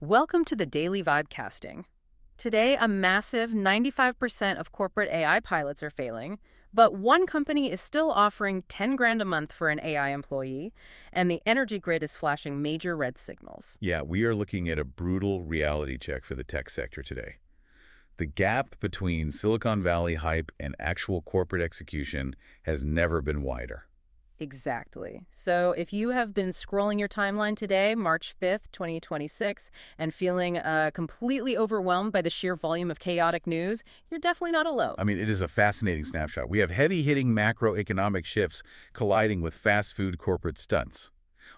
Welcome to the Daily Vibecasting. Today, a massive 95% of corporate AI pilots are failing, but one company is still offering 10 grand a month for an AI employee, and the energy grid is flashing major red signals. Yeah, we are looking at a brutal reality check for the tech sector today. The gap between Silicon Valley hype and actual corporate execution has never been wider. Exactly. So if you have been scrolling your timeline today, March 5th, 2026, and feeling completely overwhelmed by the sheer volume of chaotic news, you're definitely not alone. I mean, it is a fascinating snapshot. We have heavy-hitting macroeconomic shifts colliding with fast food corporate stunts.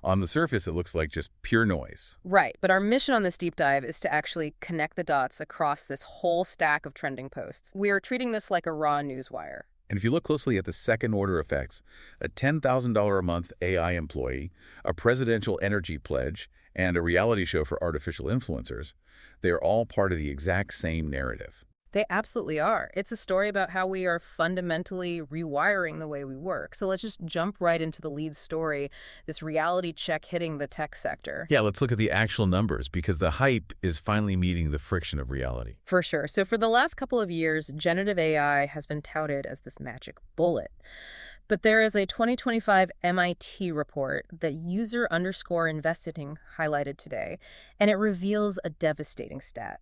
On the surface, it looks like just pure noise. Right, but our mission on this deep dive is to actually connect the dots across this whole stack of trending posts. We are treating this like a raw news wire. And if you look closely at the second-order effects, a $10,000 a month AI employee, a presidential energy pledge, and a reality show for artificial influencers, they are all part of the exact same narrative. They absolutely are. It's a story about how we are fundamentally rewiring the way we work. So let's just jump right into the lead story, this reality check hitting the tech sector. Yeah, let's look at the actual numbers because the hype is finally meeting the friction of reality. For sure. So for the last couple of years, generative AI has been touted as this magic bullet. But there is a 2025 MIT report that user_investing highlighted today, and it reveals a devastating stat.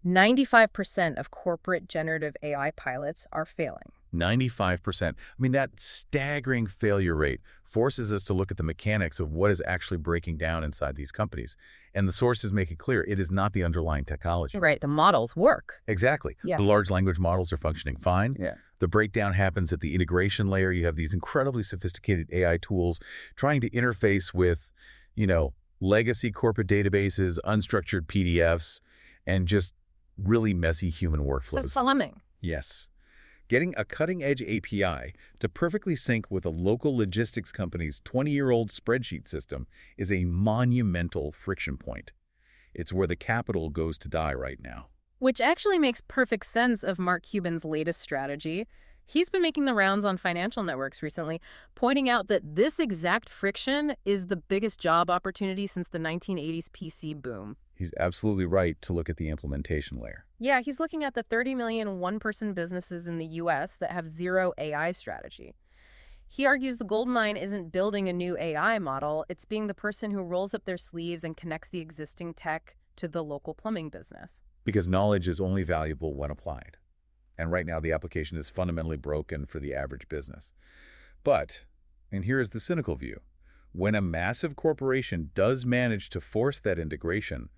95% of corporate generative AI pilots are failing. 95%. I mean, that staggering failure rate forces us to look at the mechanics of what is actually breaking down inside these companies. And the sources make it clear it is not the underlying technology. Right, the models work. Exactly. Yeah. The large language models are functioning fine. Yeah. The breakdown happens at the integration layer. You have these incredibly sophisticated AI tools trying to interface with, legacy corporate databases, unstructured PDFs, and just really messy human workflows. So plumbing. Yes. Getting a cutting-edge API to perfectly sync with a local logistics company's 20-year-old spreadsheet system is a monumental friction point. It's where the capital goes to die right now. Which actually makes perfect sense of Mark Cuban's latest strategy. He's been making the rounds on financial networks recently, pointing out that this exact friction is the biggest job opportunity since the 1980s PC boom. He's absolutely right to look at the implementation layer. Yeah, he's looking at the 30 million one-person businesses in the U.S. that have zero AI strategy. He argues the gold mine isn't building a new AI model, it's being the person who rolls up their sleeves and connects the existing tech to the local plumbing business. Because knowledge is only valuable when applied. And right now the application is fundamentally broken for the average business. But, and here is the cynical view, when a massive corporation does manage to force that integration,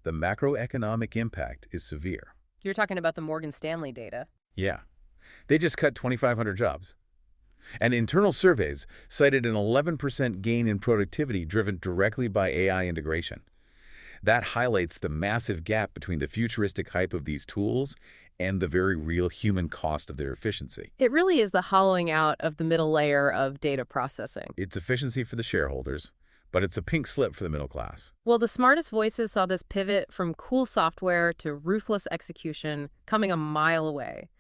the macroeconomic impact is severe. You're talking about the Morgan Stanley data. Yeah. They just cut 2,500 jobs. And internal surveys cited an 11% gain in productivity driven directly by AI integration. That highlights the massive gap between the futuristic hype of these tools and the very real human cost of their efficiency. It really is the hollowing out of the middle layer of data processing. It's efficiency for the shareholders, but it's a pink slip for the middle class. Well, the smartest voices saw this pivot from cool software to ruthless execution coming a mile away.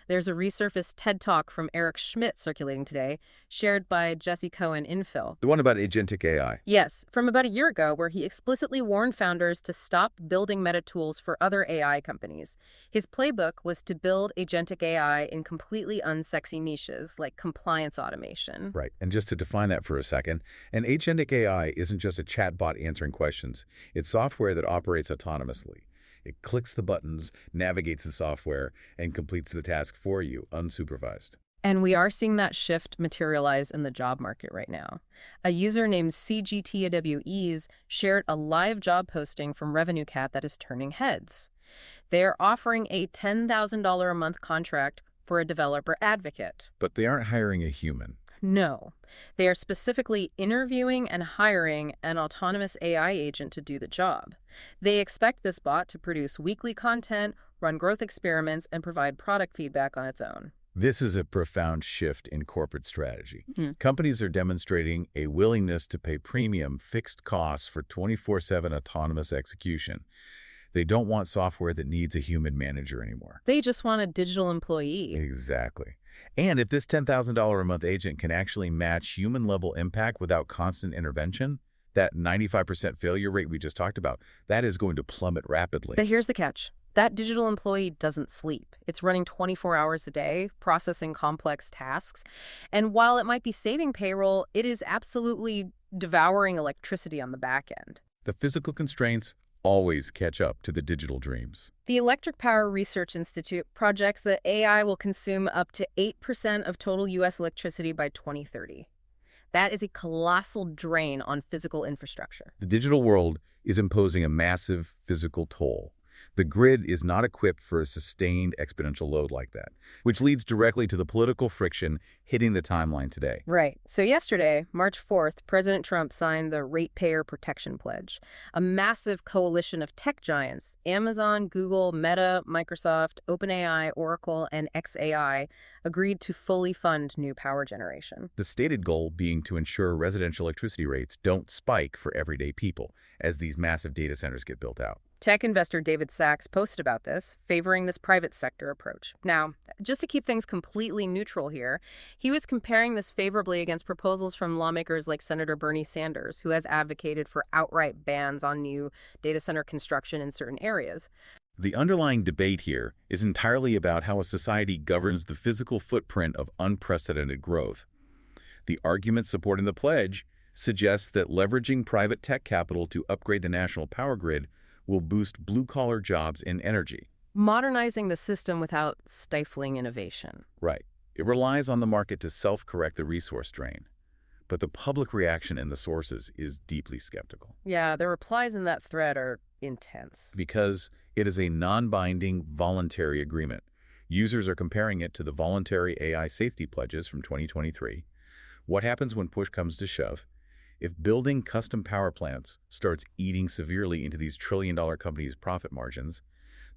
There's a resurfaced TED Talk from Eric Schmidt circulating today, shared by Jesse Cohen Infil. The one about agentic AI. Yes, from about a year ago, where he explicitly warned founders to stop building meta tools for other AI companies. His playbook was to build agentic AI in completely unsexy niches, like compliance automation. Right, and just to define that for a second, an agentic AI isn't just a chatbot answering questions. It's software that operates autonomously. It clicks the buttons, navigates the software, and completes the task for you, unsupervised. And we are seeing that shift materialize in the job market right now. A user named CGTAWEs shared a live job posting from RevenueCat that is turning heads. They are offering a $10,000 a month contract for a developer advocate. But they aren't hiring a human. No. They are specifically interviewing and hiring an autonomous AI agent to do the job. They expect this bot to produce weekly content, run growth experiments, and provide product feedback on its own. This is a profound shift in corporate strategy. Mm-hmm. Companies are demonstrating a willingness to pay premium fixed costs for 24/7 autonomous execution. They don't want software that needs a human manager anymore. They just want a digital employee. Exactly. And if this $10,000 a month agent can actually match human-level impact without constant intervention, That 95% failure rate we just talked about, that is going to plummet rapidly. But here's the catch. That digital employee doesn't sleep. It's running 24 hours a day, processing complex tasks. And while it might be saving payroll, it is absolutely devouring electricity on the back end. The physical constraints always catch up to the digital dreams. The Electric Power Research Institute projects that AI will consume up to 8% of total U.S. electricity by 2030. That is a colossal drain on physical infrastructure. The digital world is imposing a massive physical toll. The grid is not equipped for a sustained exponential load like that, which leads directly to the political friction hitting the timeline today. Right. So yesterday, March 4th, President Trump signed the Ratepayer Protection Pledge, a massive coalition of tech giants, Amazon, Google, Meta, Microsoft, OpenAI, Oracle, and xAI, agreed to fully fund new power generation. The stated goal being to ensure residential electricity rates don't spike for everyday people as these massive data centers get built out. Tech investor David Sachs posted about this, favoring this private sector approach. Now, just to keep things completely neutral here, he was comparing this favorably against proposals from lawmakers like Senator Bernie Sanders, who has advocated for outright bans on new data center construction in certain areas. The underlying debate here is entirely about how a society governs the physical footprint of unprecedented growth. The argument supporting the pledge suggests that leveraging private tech capital to upgrade the national power grid will boost blue-collar jobs in energy. Modernizing the system without stifling innovation. Right. It relies on the market to self-correct the resource drain. But the public reaction in the sources is deeply skeptical. Yeah, the replies in that thread are intense. Because it is a non-binding, voluntary agreement. Users are comparing it to the voluntary AI safety pledges from 2023. What happens when push comes to shove? If building custom power plants starts eating severely into these trillion-dollar companies' profit margins,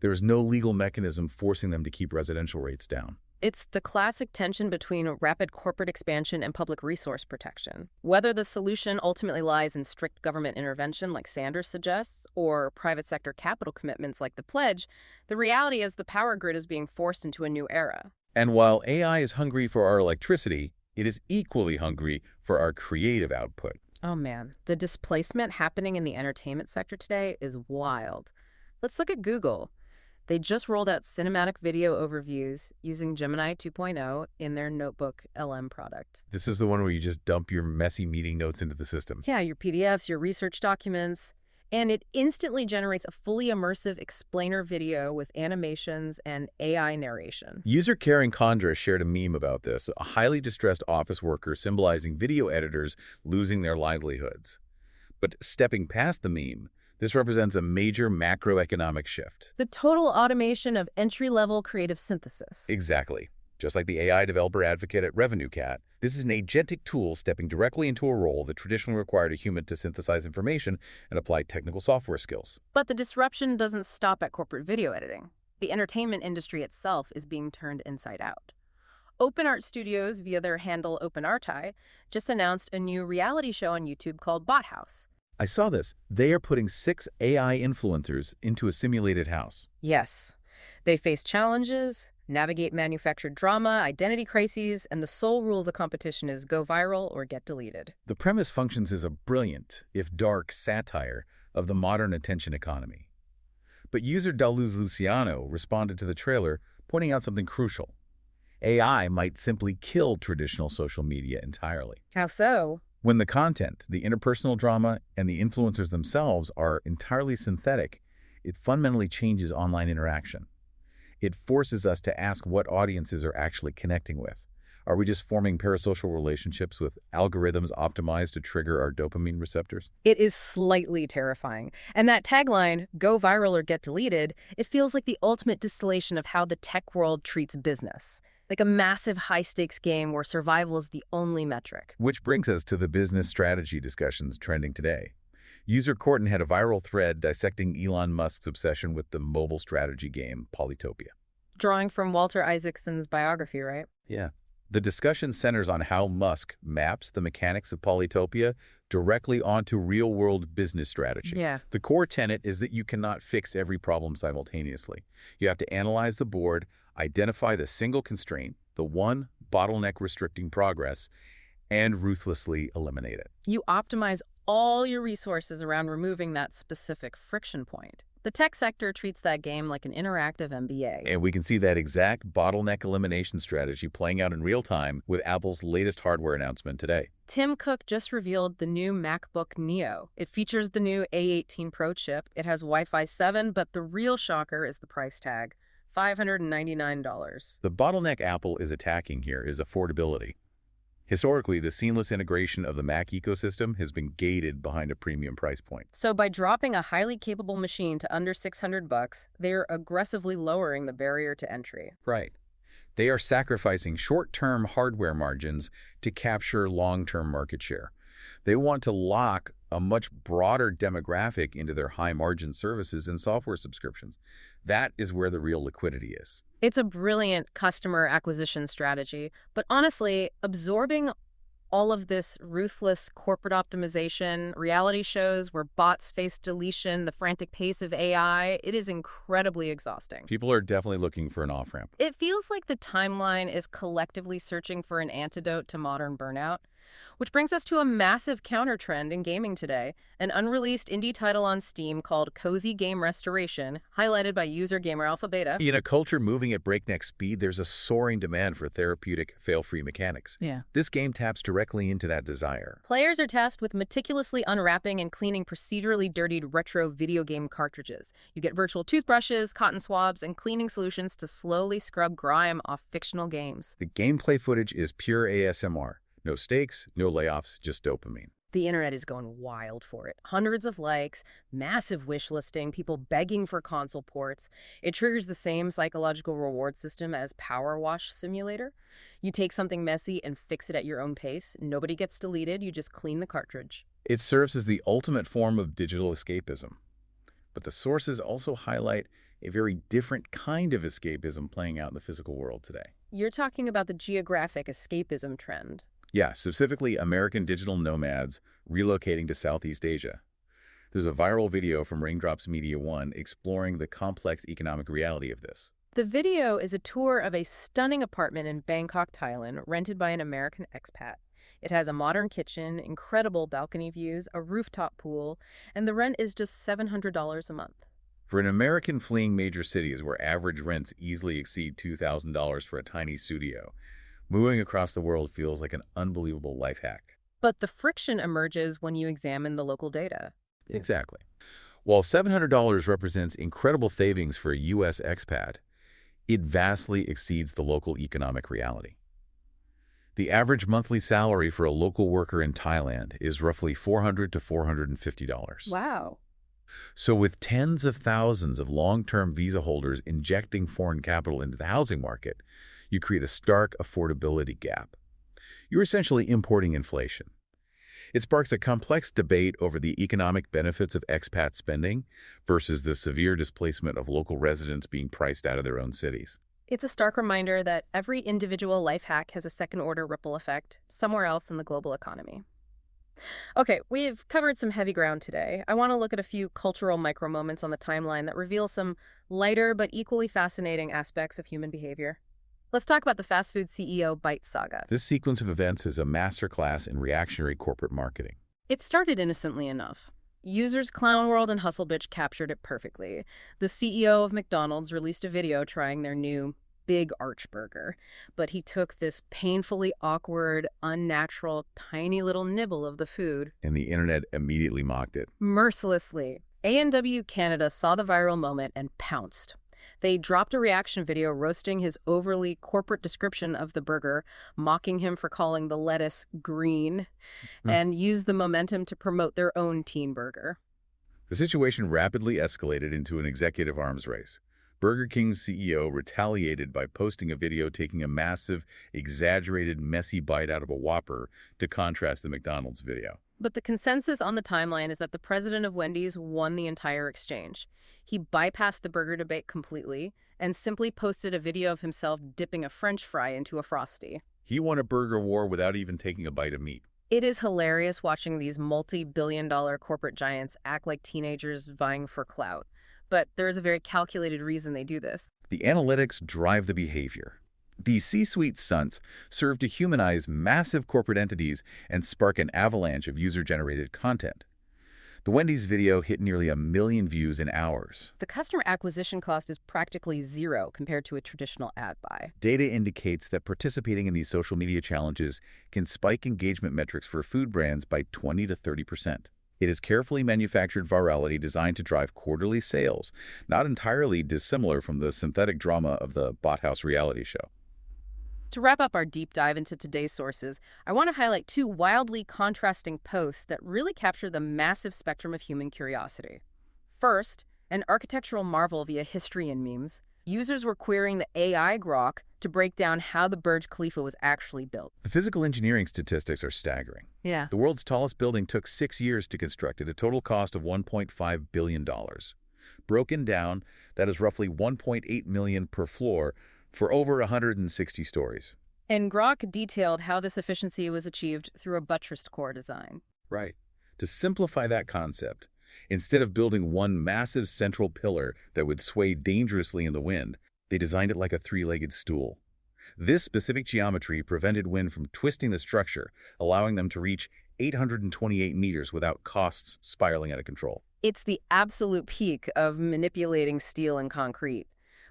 there is no legal mechanism forcing them to keep residential rates down. It's the classic tension between rapid corporate expansion and public resource protection. Whether the solution ultimately lies in strict government intervention like Sanders suggests, or private sector capital commitments like the pledge, the reality is the power grid is being forced into a new era. And while AI is hungry for our electricity, it is equally hungry for our creative output. Oh man, the displacement happening in the entertainment sector today is wild. Let's look at Google. They just rolled out cinematic video overviews using Gemini 2.0 in their Notebook LM product. This is the one where you just dump your messy meeting notes into the system. Yeah, your PDFs, your research documents, and it instantly generates a fully immersive explainer video with animations and AI narration. User Karen Condra shared a meme about this, a highly distressed office worker symbolizing video editors losing their livelihoods. But stepping past the meme, this represents a major macroeconomic shift. The total automation of entry-level creative synthesis. Exactly. Just like the AI developer advocate at RevenueCat, this is an agentic tool stepping directly into a role that traditionally required a human to synthesize information and apply technical software skills. But the disruption doesn't stop at corporate video editing. The entertainment industry itself is being turned inside out. OpenArt Studios, via their handle OpenArti, just announced a new reality show on YouTube called Bot House. I saw this. They are putting 6 AI influencers into a simulated house. Yes. They face challenges, navigate manufactured drama, identity crises, and the sole rule of the competition is go viral or get deleted. The premise functions as a brilliant, if dark, satire of the modern attention economy. But user Daluz Luciano responded to the trailer, pointing out something crucial. AI might simply kill traditional social media entirely. How so? When the content, the interpersonal drama, and the influencers themselves are entirely synthetic, it fundamentally changes online interaction. It forces us to ask what audiences are actually connecting with. Are we just forming parasocial relationships with algorithms optimized to trigger our dopamine receptors? It is slightly terrifying. And that tagline, go viral or get deleted, it feels like the ultimate distillation of how the tech world treats business. Like a massive high-stakes game where survival is the only metric. Which brings us to the business strategy discussions trending today. User Corton had a viral thread dissecting Elon Musk's obsession with the mobile strategy game Polytopia. Drawing from Walter Isaacson's biography, right? Yeah. The discussion centers on how Musk maps the mechanics of Polytopia directly onto real-world business strategy. Yeah. The core tenet is that you cannot fix every problem simultaneously. You have to analyze the board, identify the single constraint, the one bottleneck restricting progress, and ruthlessly eliminate it. You optimize all your resources around removing that specific friction point. The tech sector treats that game like an interactive MBA. And we can see that exact bottleneck elimination strategy playing out in real time with Apple's latest hardware announcement today. Tim Cook just revealed the new MacBook Neo. It features the new A18 Pro chip. It has Wi-Fi 7, but the real shocker is the price tag, $599. The bottleneck Apple is attacking here is affordability. Historically, the seamless integration of the Mac ecosystem has been gated behind a premium price point. So by dropping a highly capable machine to under $600, they're aggressively lowering the barrier to entry. Right. They are sacrificing short-term hardware margins to capture long-term market share. They want to lock a much broader demographic into their high-margin services and software subscriptions. That is where the real liquidity is. It's a brilliant customer acquisition strategy, but honestly, absorbing all of this ruthless corporate optimization, reality shows where bots face deletion, the frantic pace of AI, it is incredibly exhausting. People are definitely looking for an off-ramp. It feels like the timeline is collectively searching for an antidote to modern burnout. Which brings us to a massive counter-trend in gaming today, an unreleased indie title on Steam called Cozy Game Restoration, highlighted by user Gamer Alpha Beta. In a culture moving at breakneck speed, there's a soaring demand for therapeutic, fail-free mechanics. Yeah. This game taps directly into that desire. Players are tasked with meticulously unwrapping and cleaning procedurally dirtied retro video game cartridges. You get virtual toothbrushes, cotton swabs, and cleaning solutions to slowly scrub grime off fictional games. The gameplay footage is pure ASMR. No stakes, no layoffs, just dopamine. The internet is going wild for it. Hundreds of likes, massive wish listing, people begging for console ports. It triggers the same psychological reward system as Power Wash Simulator. You take something messy and fix it at your own pace. Nobody gets deleted, you just clean the cartridge. It serves as the ultimate form of digital escapism. But the sources also highlight a very different kind of escapism playing out in the physical world today. You're talking about the geographic escapism trend. Yeah, specifically American digital nomads relocating to Southeast Asia. There's a viral video from Raindrops Media One exploring the complex economic reality of this. The video is a tour of a stunning apartment in Bangkok, Thailand, rented by an American expat. It has a modern kitchen, incredible balcony views, a rooftop pool, and the rent is just $700 a month. For an American fleeing major cities where average rents easily exceed $2,000 for a tiny studio, moving across the world feels like an unbelievable life hack. But the friction emerges when you examine the local data. Exactly. While $700 represents incredible savings for a U.S. expat, it vastly exceeds the local economic reality. The average monthly salary for a local worker in Thailand is roughly $400 to $450. Wow. So with tens of thousands of long-term visa holders injecting foreign capital into the housing market, you create a stark affordability gap. You're essentially importing inflation. It sparks a complex debate over the economic benefits of expat spending versus the severe displacement of local residents being priced out of their own cities. It's a stark reminder that every individual life hack has a second-order ripple effect somewhere else in the global economy. Okay, we've covered some heavy ground today. I want to look at a few cultural micro-moments on the timeline that reveal some lighter but equally fascinating aspects of human behavior. Let's talk about the fast food CEO Byte saga. This sequence of events is a masterclass in reactionary corporate marketing. It started innocently enough. Users Clown World and Hustlebitch captured it perfectly. The CEO of McDonald's released a video trying their new Big Arch Burger, but he took this painfully awkward, unnatural, tiny little nibble of the food. And the internet immediately mocked it. Mercilessly. A&W Canada saw the viral moment and pounced. They dropped a reaction video roasting his overly corporate description of the burger, mocking him for calling the lettuce green, and used the momentum to promote their own teen burger. The situation rapidly escalated into an executive arms race. Burger King's CEO retaliated by posting a video taking a massive, exaggerated, messy bite out of a Whopper to contrast the McDonald's video. But the consensus on the timeline is that the president of Wendy's won the entire exchange. He bypassed the burger debate completely and simply posted a video of himself dipping a French fry into a Frosty. He won a burger war without even taking a bite of meat. It is hilarious watching these multi-billion-dollar corporate giants act like teenagers vying for clout. But there is a very calculated reason they do this. The analytics drive the behavior. These C-suite stunts serve to humanize massive corporate entities and spark an avalanche of user-generated content. The Wendy's video hit nearly 1 million views in hours. The customer acquisition cost is practically zero compared to a traditional ad buy. Data indicates that participating in these social media challenges can spike engagement metrics for food brands by 20 to 30%. It is carefully manufactured virality designed to drive quarterly sales, not entirely dissimilar from the synthetic drama of the Bot House reality show. To wrap up our deep dive into today's sources, I want to highlight two wildly contrasting posts that really capture the massive spectrum of human curiosity. First, an architectural marvel via history and memes. Users were querying the AI grok to break down how the Burj Khalifa was actually built. The physical engineering statistics are staggering. Yeah. The world's tallest building took 6 years to construct at a total cost of $1.5 billion. Broken down, that is roughly $1.8 million per floor for over 160 stories. And Grok detailed how this efficiency was achieved through a buttressed core design. Right. To simplify that concept, instead of building one massive central pillar that would sway dangerously in the wind, they designed it like a three-legged stool. This specific geometry prevented wind from twisting the structure, allowing them to reach 828 meters without costs spiraling out of control. It's the absolute peak of manipulating steel and concrete.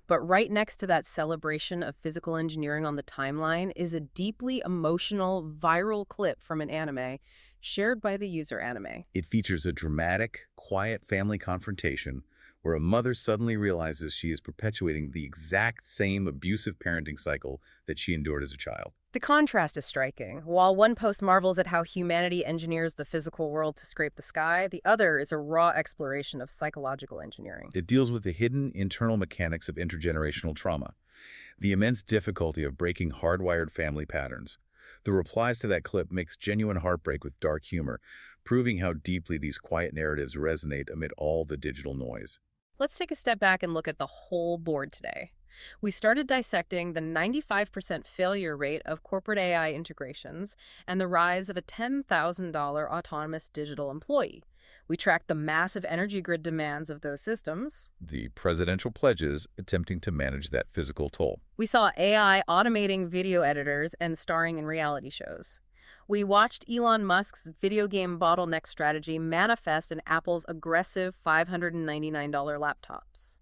But right next to that celebration of physical engineering on the timeline is a deeply emotional, viral clip from an anime shared by the user anime. It features a dramatic, quiet family confrontation where a mother suddenly realizes she is perpetuating the exact same abusive parenting cycle that she endured as a child. The contrast is striking. While one post marvels at how humanity engineers the physical world to scrape the sky, the other is a raw exploration of psychological engineering. It deals with the hidden internal mechanics of intergenerational trauma, the immense difficulty of breaking hardwired family patterns. The replies to that clip mix genuine heartbreak with dark humor, proving how deeply these quiet narratives resonate amid all the digital noise. Let's take a step back and look at the whole board today. We started dissecting the 95% failure rate of corporate AI integrations and the rise of a $10,000 autonomous digital employee. We tracked the massive energy grid demands of those systems. The presidential pledges attempting to manage that physical toll. We saw AI automating video editors and starring in reality shows. We watched Elon Musk's video game bottleneck strategy manifest in Apple's aggressive $599 laptops.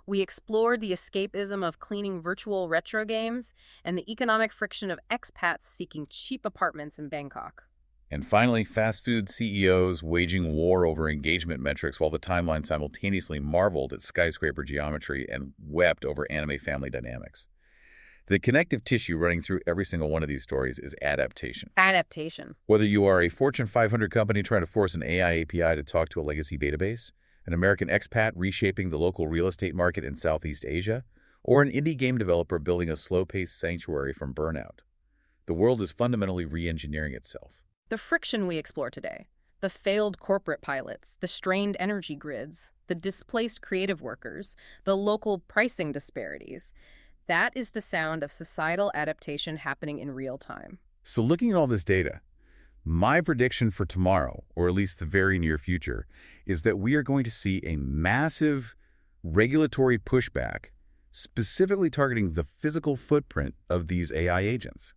We explored the escapism of cleaning virtual retro games and the economic friction of expats seeking cheap apartments in Bangkok. And finally, fast food CEOs waging war over engagement metrics while the timeline simultaneously marveled at skyscraper geometry and wept over anime family dynamics. The connective tissue running through every single one of these stories is adaptation. Adaptation. Whether you are a Fortune 500 company trying to force an AI API to talk to a legacy database, an American expat reshaping the local real estate market in Southeast Asia, or an indie game developer building a slow-paced sanctuary from burnout, the world is fundamentally re-engineering itself. The friction we explore today, the failed corporate pilots, the strained energy grids, the displaced creative workers, the local pricing disparities, that is the sound of societal adaptation happening in real time. So looking at all this data, my prediction for tomorrow, or at least the very near future, is that we are going to see a massive regulatory pushback specifically targeting the physical footprint of these AI agents.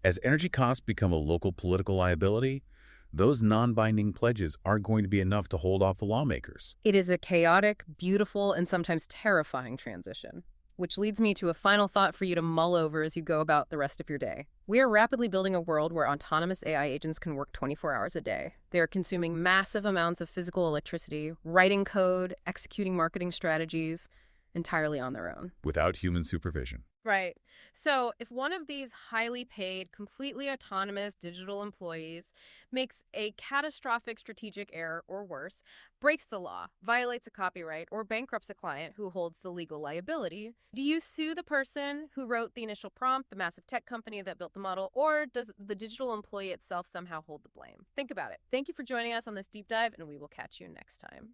As energy costs become a local political liability, those non-binding pledges aren't going to be enough to hold off the lawmakers. It is a chaotic, beautiful, and sometimes terrifying transition. Which leads me to a final thought for you to mull over as you go about the rest of your day. We are rapidly building a world where autonomous AI agents can work 24 hours a day. They are consuming massive amounts of physical electricity, writing code, executing marketing strategies, entirely on their own. Without human supervision. Right. So if one of these highly paid, completely autonomous digital employees makes a catastrophic strategic error or worse, breaks the law, violates a copyright, or bankrupts a client who holds the legal liability, do you sue the person who wrote the initial prompt, the massive tech company that built the model, or does the digital employee itself somehow hold the blame? Think about it. Thank you for joining us on this deep dive, and we will catch you next time.